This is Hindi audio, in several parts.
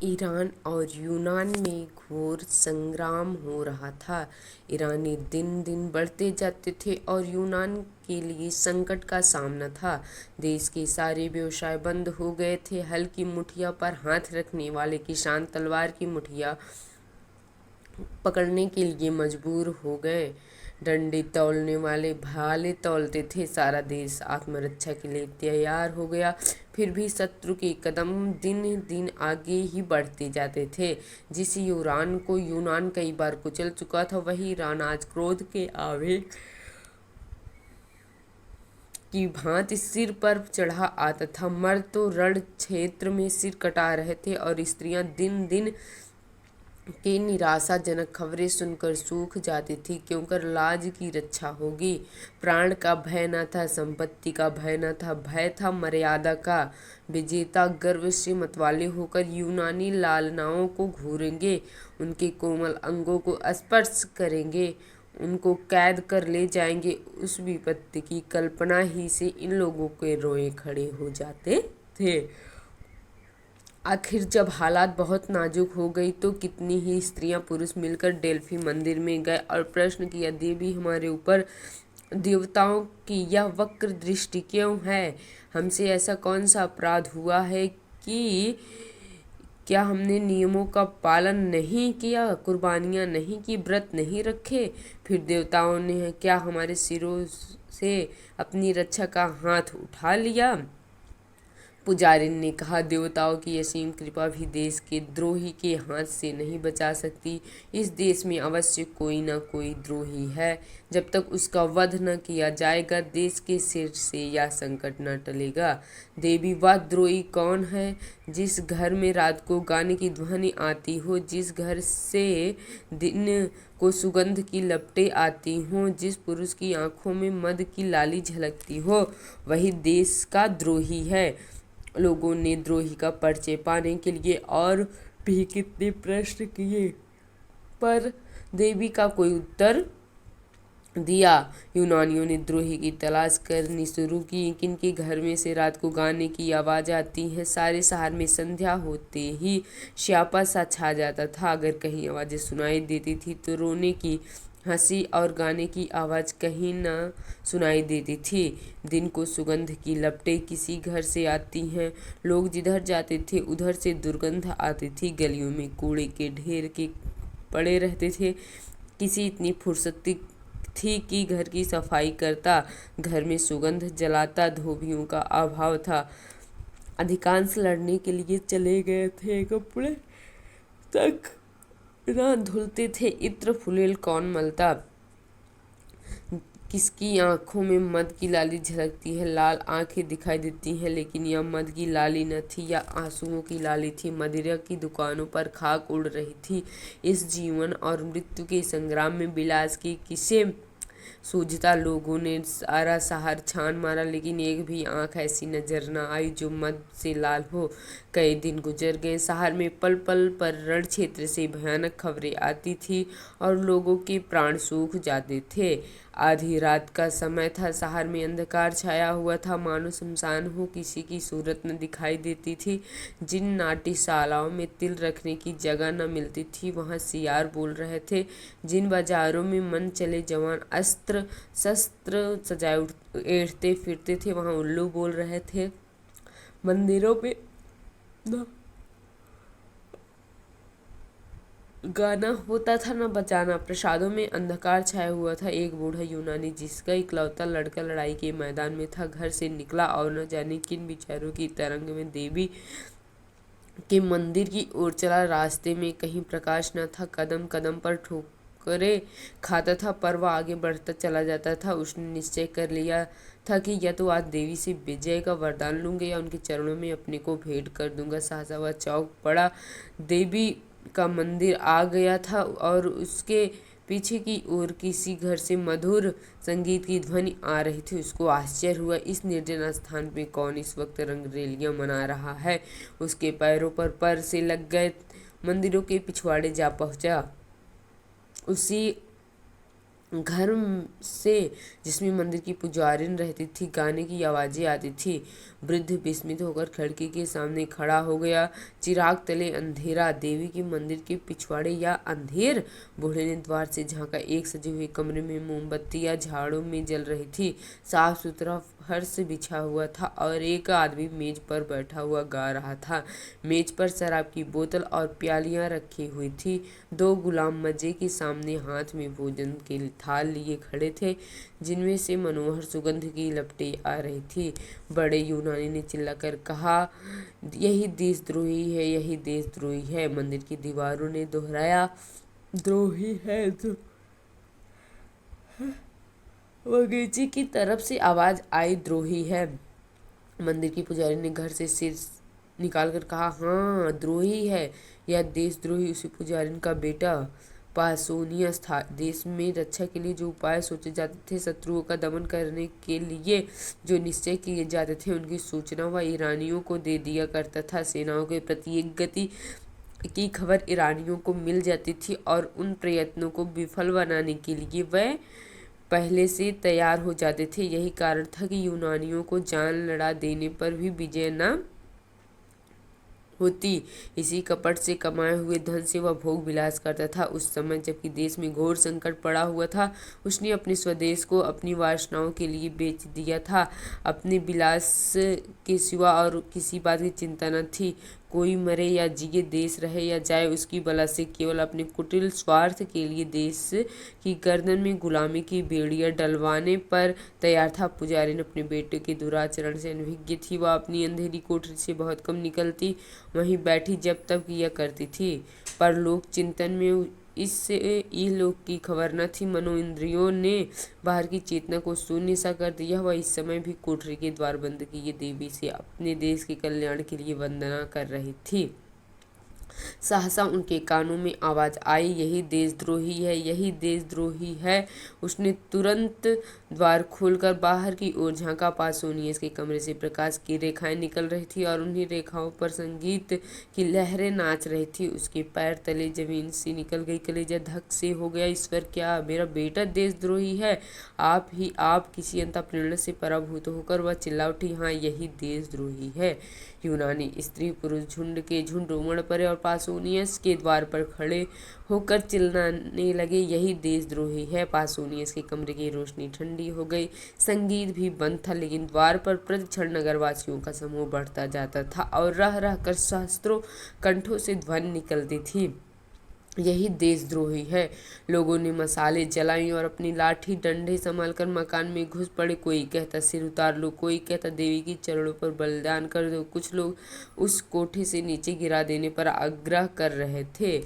ईरान और यूनान में घोर संग्राम हो रहा था। ईरानी दिन दिन बढ़ते जाते थे और यूनान के लिए संकट का सामना था। देश के सारे व्यवसाय बंद हो गए थे। हल्की मुठिया पर हाथ रखने वाले किसान तलवार की मुठिया पकड़ने के लिए मजबूर हो गए। डंडे तौलने वाले भाले तौलते थे। सारा देश आत्मरक्षा के लिए तैयार हो गया। फिर भी शत्रु के कदम दिन दिन आगे ही बढ़ते जाते थे। जिस यूरान को यूनान कई बार कुचल चुका था, वही ईरान आज क्रोध के आवेग की भांति सिर पर चढ़ा आता था। मर्द तो रण क्षेत्र में सिर कटा रहे थे और स्त्रियां दिन दिन की निराशाजनक खबरें सुनकर सूख जाती थी, क्योंकि लाज की रक्षा होगी। प्राण का भय न था, संपत्ति का भय न था, भय था मर्यादा का। विजेता गर्व से मतवाले होकर यूनानी लालनाओं को घूरेंगे, उनके कोमल अंगों को स्पर्श करेंगे, उनको कैद कर ले जाएंगे। उस विपत्ति की कल्पना ही से इन लोगों के रोए खड़े हो जाते थे। आखिर जब हालात बहुत नाजुक हो गई तो कितनी ही स्त्रियां पुरुष मिलकर डेल्फी मंदिर में गए और प्रश्न किया, देवी हमारे ऊपर देवताओं की यह वक्र दृष्टि क्यों है? हमसे ऐसा कौन सा अपराध हुआ है कि क्या हमने नियमों का पालन नहीं किया, कुर्बानियाँ नहीं की, व्रत नहीं रखे? फिर देवताओं ने क्या हमारे सिरों से अपनी रक्षा का हाथ उठा लिया? पुजारिन ने कहा, देवताओं की असीम कृपा भी देश के द्रोही के हाथ से नहीं बचा सकती। इस देश में अवश्य कोई न कोई द्रोही है। जब तक उसका वध न किया जाएगा, देश के सिर से यह संकट न टलेगा। देवी, वह द्रोही कौन है? जिस घर में रात को गाने की ध्वनि आती हो, जिस घर से दिन को सुगंध की लपटें आती हों, जिस पुरुष की आंखों में मद की लाली झलकती हो, वही देश का द्रोही है। लोगों ने द्रोही का परिचय पाने के लिए और भी कितने प्रश्न किए, पर देवी का कोई उत्तर दिया। यूनानियों ने द्रोही की तलाश करनी शुरू की। किनके घर में से रात को गाने की आवाज़ आती है? सारे शहर में संध्या होते ही श्यापा सा छा जाता था। अगर कहीं आवाज़ें सुनाई देती थी तो रोने की, हंसी और गाने की आवाज़ कहीं न सुनाई देती थी। दिन को सुगंध की लपटें किसी घर से आती हैं। लोग जिधर जाते थे उधर से दुर्गंध आती थी। गलियों में कूड़े के ढेर के पड़े रहते थे। किसी इतनी फुर्सती थी कि घर की सफाई करता, घर में सुगंध जलाता। धोबियों का अभाव था। अधिकांश लड़ने के लिए चले गए थे। कपड़े तक न धुलते थे। इत्र फुलेल कौन मलता? किसकी आंखों में मद की लाली झलकती है? लाल आंखें दिखाई देती हैं, लेकिन यह मद की लाली न थी, यह आंसुओं की लाली थी। मदिरा की दुकानों पर खाक उड़ रही थी। इस जीवन और मृत्यु के संग्राम में विलास की किसे सूझता? लोगों ने सारा शहर छान मारा, लेकिन एक भी आंख ऐसी नजर न आई जो मद से लाल हो। कई दिन गुजर गए। शहर में पल पल पर रण क्षेत्र से भयानक खबरें आती थी और लोगों के प्राण सूख जाते थे। आधी रात का समय था। शहर में अंधकार छाया हुआ था, मानो शमशान हो। किसी की सूरत न दिखाई देती थी। जिन नाट्यशालाओं में तिल रखने की जगह न मिलती थी, वहाँ सियार बोल रहे थे। जिन बाजारों में मन चले जवान अस्त्र शस्त्र सजाए एढ़ते फिरते थे, वहाँ उल्लू बोल रहे थे। मंदिरों में न गाना होता था न बजाना। प्रसादों में अंधकार छाया हुआ था। एक बूढ़ा यूनानी, जिसका इकलौता लड़का लड़ाई के मैदान में था, घर से निकला और न जाने किन विचारों की तरंग में देवी के मंदिर की ओर चला। रास्ते में कहीं प्रकाश न था। कदम कदम पर ठोकरें खाता था, पर वह आगे बढ़ता चला जाता था। उसने निश्चय कर लिया था कि या तो आज देवी से विजय का वरदान लूंगा या उनके चरणों में अपने को भेंट कर दूंगा। सहसा वह चौंक पड़ा। देवी का मंदिर आ गया था और उसके पीछे की ओर किसी घर से मधुर संगीत की ध्वनि आ रही थी। उसको आश्चर्य हुआ, इस निर्जन स्थान में कौन इस वक्त रंगरेलियां मना रहा है? उसके पैरों पर से लग गए। मंदिरों के पिछवाड़े जा पहुंचा। उसी घर से, जिसमें मंदिर की पुजारिन रहती थी, गाने की आवाज़ें आती थी। वृद्ध विस्मित होकर खिड़की के सामने खड़ा हो गया। चिराग तले अंधेरा, देवी के मंदिर के पिछवाड़े या अंधेर। बूढ़े ने द्वार से झांका। एक सजे हुए कमरे में मोमबत्तियां झाड़ों में जल रही थी। साफ सुथरा फर्श बिछा हुआ था और एक आदमी मेज पर बैठा हुआ गा रहा था। मेज पर शराब की बोतल और प्यालियां रखी हुई थी। दो गुलाम मजे के सामने हाथ में भोजन के थाल लिए खड़े थे, जिनमें से मनोहर सुगंध की लपटें आ रही थी। बड़े यूनानी ने चिल्लाकर कहा, यही देशद्रोही है, यही देशद्रोही है। मंदिर की दीवारों ने दोहराया, द्रोही है तो। बगीचे की तरफ से आवाज आई, द्रोही है। मंदिर की पुजारी ने घर से सिर निकालकर कहा, हाँ द्रोही है, यह देशद्रोही। उसी पुजारिन का बेटा पासोनियस था। देश में रक्षा के लिए जो उपाय सोचे जाते थे, शत्रुओं का दमन करने के लिए जो निश्चय किए जाते थे, उनकी सूचना वह ईरानियों को दे दिया करता था। सेनाओं के प्रत्येक गति की खबर ईरानियों को मिल जाती थी और उन प्रयत्नों को विफल बनाने के लिए वह पहले से तैयार हो जाते थे। यही कारण था कि यूनानियों को जान लड़ा देने पर भी विजय न होती। इसी कपट से कमाए हुए धन से वह भोग विलास करता था। उस समय जबकि देश में घोर संकट पड़ा हुआ था, उसने अपने स्वदेश को अपनी वासनाओं के लिए बेच दिया था। अपने विलास के सिवा और किसी बात की चिंता न थी। कोई मरे या जिए, देश रहे या जाए, उसकी बला से केवल अपने कुटिल स्वार्थ के लिए देश की गर्दन में गुलामी की बेड़ियां डलवाने पर तैयार था। पुजारी ने अपने बेटे के दुराचरण से अनभिज्ञ थी। वह अपनी अंधेरी कोठरी से बहुत कम निकलती, वहीं बैठी जब तक किया करती थी। पर लोक चिंतन में इससे इहलोक की खबर न थी। मनो इंद्रियों ने बाहर की चेतना को शून्य सा कर दिया। वह इस समय भी कोठरी के द्वार बंद किए देवी से अपने देश के कल्याण के लिए वंदना कर रही थी। सहसा उनके कानों में आवाज आई, यही देशद्रोही है, यही देशद्रोही है। उसने तुरंत द्वार खोलकर बाहर की ओर झांका। पासोनियस के कमरे से प्रकाश की रेखाएं निकल रही थी और उन्हीं रेखाओं पर संगीत की लहरें नाच रही थी। उसके पैर तले जमीन से निकल गई। कलेजा धक से हो गया। ईश्वर, क्या मेरा बेटा देशद्रोही है? आप ही आप। किसी अंतःप्रेरणा से पराभूत होकर वह चिल्ला उठी, हाँ यही देशद्रोही है। यूनानी स्त्री पुरुष झुंड के झुंड उमड़ पड़े और पासोनियस के द्वार पर खड़े होकर चिल्लाने लगे, यही देशद्रोही है। पासोनियस के कमरे की रोशनी ठंडी हो गई। संगीत भी बंद था, लेकिन द्वार पर प्रतिक्षण नगरवासियों का समूह बढ़ता जाता था और रह रह कर सहस्त्रों कंठों से ध्वनि निकलती थी, यही देशद्रोही है। लोगों ने मसाले जलाई और अपनी लाठी डंडे संभालकर मकान में घुस पड़े। कोई कहता सिर उतार लो, कोई कहता देवी की चरणों पर बलिदान कर दो। कुछ लोग उस कोठे से नीचे गिरा देने पर आग्रह कर रहे थे।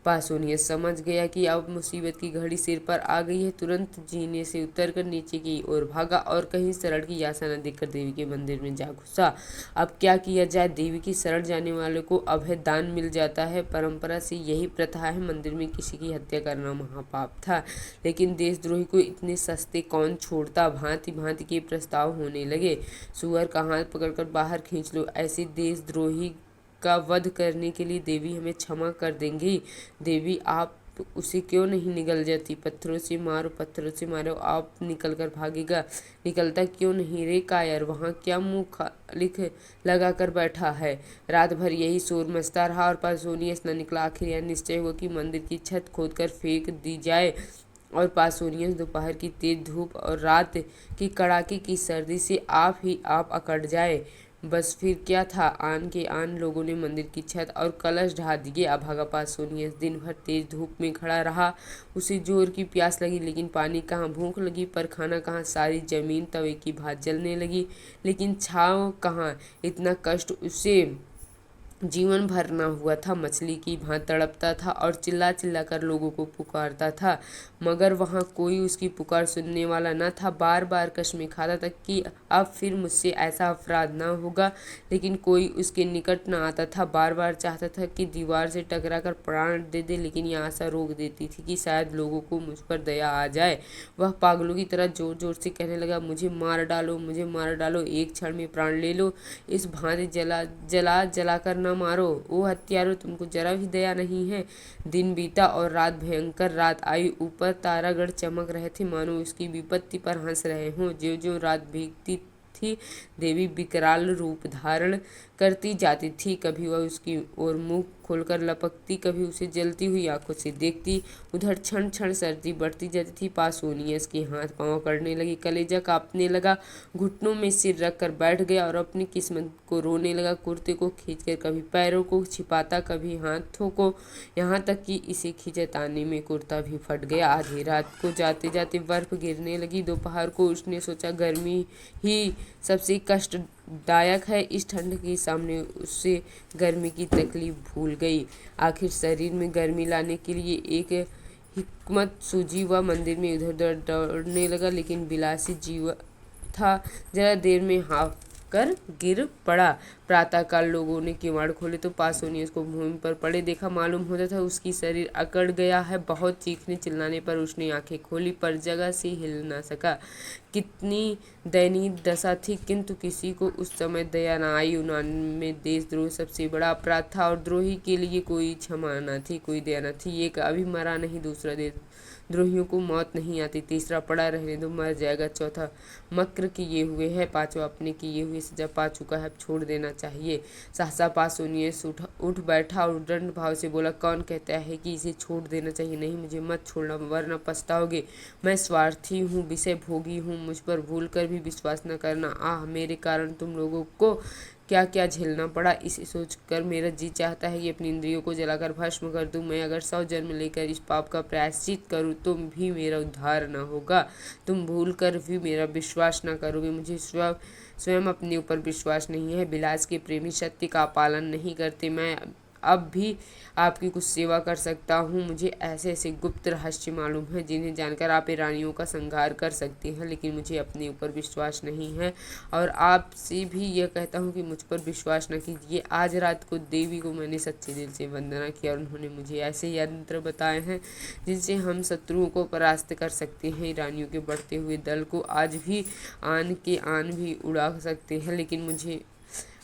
पासोनियस समझ गया कि अब मुसीबत की घड़ी सिर पर आ गई है। तुरंत जीने से उतरकर नीचे की ओर भागा और कहीं शरण की आशा न देखकर देवी के मंदिर में जा घुसा। अब क्या किया जाए? देवी की शरण जाने वालों को अभय दान मिल जाता है। परंपरा से यही प्रथा है। मंदिर में किसी की हत्या करना महापाप था, लेकिन देशद्रोही को इतने सस्ते कौन छोड़ता? भांति भांति के प्रस्ताव होने लगे। सुअर का हाथ पकड़कर बाहर खींच लो, ऐसे देशद्रोही का वध करने के लिए देवी हमें क्षमा कर देंगी। देवी, आप उसे क्यों नहीं निगल जाती? पत्थरों से मारो, पत्थरों से मारो, आप निकल कर भागेगा। निकलता क्यों नहीं रे कायर? वहाँ क्या मुँह लिख लगा कर बैठा है? रात भर यही शोर मचता रहा और पासोनियस न निकला। आखिर यह निश्चय हुआ कि मंदिर की छत खोदकर फेंक दी जाए और पासोनियस दोपहर की तेज धूप और रात की कड़ाके की सर्दी से आप ही आप अकड़ जाए। बस फिर क्या था? आन के आन लोगों ने मंदिर की छत और कलश ढा दिए। अभागा पासोनियस दिन भर तेज धूप में खड़ा रहा। उसे जोर की प्यास लगी, लेकिन पानी कहाँ, भूख लगी पर खाना कहाँ। सारी जमीन तवे की भांति जलने लगी, लेकिन छाँव कहाँ। इतना कष्ट उसे जीवन भर ना हुआ था। मछली की भांति तड़पता था और चिल्ला चिल्ला कर लोगों को पुकारता था, मगर वहाँ कोई उसकी पुकार सुनने वाला न था। बार बार कस्में खाता था कि अब फिर मुझसे ऐसा अपराध न होगा, लेकिन कोई उसके निकट न आता था। बार बार चाहता था कि दीवार से टकरा कर प्राण दे दे, लेकिन यह आशा रोक देती थी कि शायद लोगों को मुझ पर दया आ जाए। वह पागलों की तरह जोर जोर से कहने लगा, मुझे मार डालो, मुझे मार डालो, एक क्षण में प्राण ले लो। इस भांति जला जला कर न न मारो। ओ हत्यारों, तुमको जरा भी दया नहीं है। दिन बीता और रात भयंकर रात आई। ऊपर तारागण चमक रहे थे, मानो उसकी विपत्ति पर हंस रहे हों। ज्यों ज्यों रात बीतती थी, देवी विकराल रूप धारण करती जाती थी। कभी वह उसकी ओर मुंह खोलकर लपकती, कभी उसे जलती हुई आंखों से देखती। उधर क्षण क्षण सर्दी बढ़ती जाती थी। पासोनियस के हाथ पांव करने लगे, कलेजा कांपने लगा, घुटनों में सिर रखकर बैठ गया और अपनी किस्मत को रोने लगा। कुर्ते को खींचकर कभी पैरों को छिपाता, कभी हाथों को, यहाँ तक कि इसे खींचताने में कुर्ता भी फट गया। आधी रात को जाते जाते बर्फ गिरने लगी। दोपहर को उसने सोचा गर्मी ही सबसे कष्टदायक है। इस ठंड के सामने उससे गर्मी की तकलीफ भूल गई। आखिर शरीर में गर्मी लाने के लिए एक हिकमत सूझी। वह मंदिर में इधर उधर दौड़ने लगा, लेकिन बिलासी जीव था, जरा देर में हाँफ कर गिर पड़ा। प्रातःकाल लोगों ने किवाड़ खोले तो पासोनियस को भूमि पर पड़े देखा। मालूम होता था उसकी शरीर अकड़ गया है। बहुत चीखने चिल्लाने पर उसने आंखें खोली, पर जगह से हिल न सका। कितनी दयनीय दशा थी, किंतु किसी को उस समय दया न आई। यूनान में देशद्रोह सबसे बड़ा अपराध था और द्रोही के लिए कोई क्षमा न थी, कोई दया न थी। एक अभी मरा नहीं, दूसरा देशद्रोहियों को मौत नहीं आती, तीसरा पड़ा रहने दो, मर जाएगा, चौथा मक्र किए हुए है, पांचवा अपने किए हुए सजा पा चुका है, छोड़ देना चाहिए। सहसा पासोनियस उठ बैठा और दंड भाव से बोला, कौन कहता है कि इसे छोड़ देना चाहिए? नहीं, मुझे मत छोड़ना, वरना पछताओगे। मैं स्वार्थी हूँ, विषय भोगी हूँ, मुझ पर भूल कर भी विश्वास न करना। आह, मेरे कारण तुम लोगों को क्या क्या झेलना पड़ा। इसे सोचकर मेरा जी चाहता है कि अपनी इंद्रियों को जलाकर भस्म कर दूं। मैं अगर 100 जन्म लेकर इस पाप का प्रायश्चित करूं तो भी मेरा उद्धार न होगा। तुम भूल कर भी मेरा विश्वास न करोगे। मुझे स्वयं अपने ऊपर विश्वास नहीं है। विलास के प्रेमी सत्य का पालन नहीं करते। मैं अब भी आपकी कुछ सेवा कर सकता हूँ। मुझे ऐसे ऐसे गुप्त रहस्य मालूम है जिन्हें जानकर आप ईरानियों का संहार कर सकते हैं, लेकिन मुझे अपने ऊपर विश्वास नहीं है और आपसे भी यह कहता हूँ कि मुझ पर विश्वास न कीजिए। आज रात को देवी को मैंने सच्चे दिल से वंदना किया और उन्होंने मुझे ऐसे यंत्र बताए हैं जिनसे हम शत्रुओं को परास्त कर सकते हैं। ईरानियों के बढ़ते हुए दल को आज भी आन के आन भी उड़ा सकते हैं, लेकिन मुझे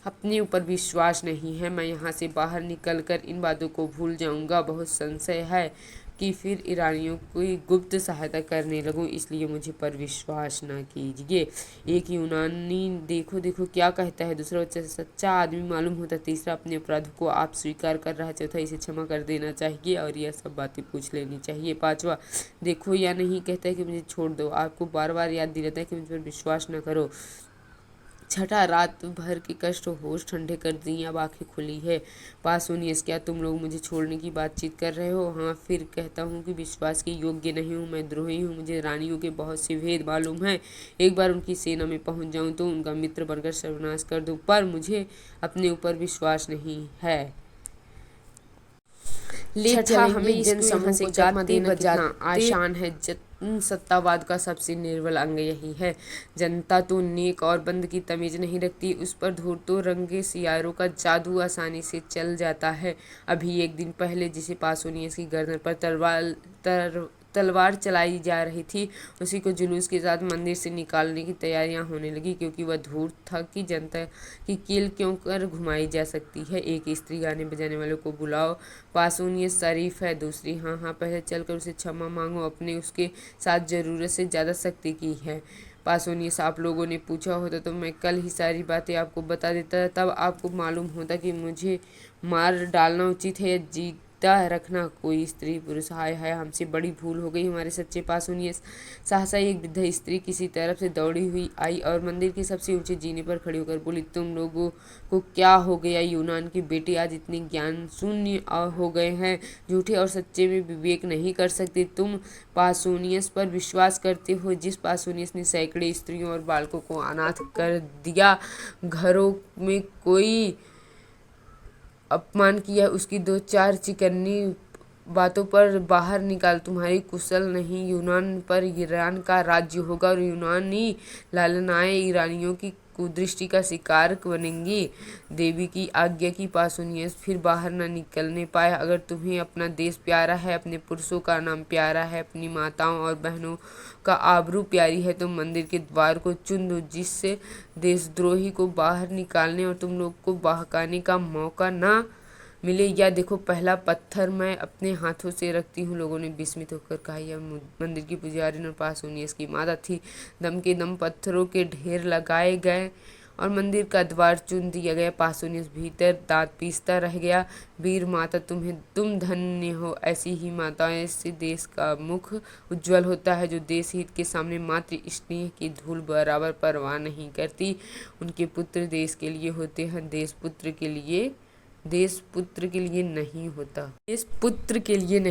अपने ऊपर विश्वास नहीं है। मैं यहाँ से बाहर निकलकर इन बातों को भूल जाऊँगा। बहुत संशय है कि फिर ईरानियों की गुप्त सहायता करने लगूं, इसलिए मुझे पर विश्वास न कीजिए। एक यूनानी देखो देखो क्या कहता है, दूसरा सच्चा आदमी मालूम होता, तीसरा अपने अपराध को आप स्वीकार कर रहा है, चौथा इसे क्षमा कर देना चाहिए और यह सब बातें पूछ लेनी चाहिए, पांचवा देखो या नहीं कहता है कि मुझे छोड़ दो, आपको बार बार याद दिलाता है कि मुझ पर विश्वास न करो, छठा रात भर के कष्ट होश ठंडे कर दिए, अब आंखें खुली है। पासोनियस, क्या तुम लोग मुझे छोड़ने की बातचीत कर रहे हो? हाँ, फिर कहता हूँ कि विश्वास के योग्य नहीं हूँ, मैं द्रोही हूँ, मुझे रानियों के बहुत से भेद मालूम हैं। एक बार उनकी सेना में पहुँच जाऊँ तो उनका मित्र बनकर सर्वनाश कर दूँ, पर मुझे अपने ऊपर विश्वास नहीं है। ले हमें जनसमूह को जाते बजाते आसान है। सत्तावाद का सबसे निर्बल अंग यही है। जनता तो नेक और बंद की तमीज नहीं रखती, उस पर धूर्तों रंगे सियारों का जादू आसानी से चल जाता है। अभी एक दिन पहले जिसे पासोनियस की गर्दन पर तलवार चलाई जा रही थी, उसी को जुलूस के साथ मंदिर से निकालने की तैयारियां होने लगी, क्योंकि वह धूर्त था कि जनता की कील क्यों कर घुमाई जा सकती है। एक स्त्री गाने बजाने वालों को बुलाओ, पासोनियस शरीफ है। दूसरी, हाँ हाँ, पहले चलकर उसे क्षमा मांगो, अपने उसके साथ जरूरत से ज़्यादा सख्ती की है। पासोनियस, आप लोगों ने पूछा होता तो मैं कल ही सारी बातें आपको बता देता, तब आपको मालूम होता कि मुझे मार डालना उचित है या जीता रखना। कोई स्त्री पुरुष, हाय हाय, हमसे बड़ी भूल हो गई हमारे सच्चे पासोनियस। सहसा एक वृद्ध स्त्री किसी तरफ से दौड़ी हुई आई और मंदिर के सबसे ऊंचे जीने पर खड़ी होकर बोली, तुम लोगों को क्या हो गया? यूनान के बेटे आज इतने ज्ञान शून्य हो गए हैं, झूठे और सच्चे में विवेक नहीं कर सकते। तुम पासोनियस पर विश्वास करते हो, जिस पासोनियस ने सैकड़े स्त्रियों और बालकों को अनाथ कर दिया, घरों में कोई अपमान किया, उसकी दो चार चिकन्नी बातों पर बाहर निकाल, तुम्हारी कुशल नहीं। यूनान पर ईरान का राज्य होगा और यूनानी लालनाएं ईरानियों की कुदृष्टि का शिकार बनेंगी। देवी की आज्ञा की पासुनियस फिर बाहर न निकलने पाए। अगर तुम्हें अपना देश प्यारा है, अपने पुरुषों का नाम प्यारा है, अपनी माताओं और बहनों का आबरू प्यारी है, तो मंदिर के द्वार को चुन दो, जिससे देशद्रोही को बाहर निकालने और तुम लोग को बहकाने का मौका ना मिले। या देखो, पहला पत्थर मैं अपने हाथों से रखती हूँ। लोगों ने विस्मित होकर कहा। यह मंदिर की पुजारी और पासुनियस की माता थी। दम के दम पत्थरों के ढेर लगाए गए और मंदिर का द्वार चुन दिया गया। पासुनियस भीतर दांत पीसता रह गया। वीर माता, तुम धन्य हो। ऐसी ही माताएं से देश का मुख उज्जवल होता है, जो देश हित के सामने मात्र स्नेह की धूल बराबर परवाह नहीं करती। उनके पुत्र देश के लिए होते हैं, देश पुत्र के लिए नहीं होता। देश पुत्र के लिए नहीं।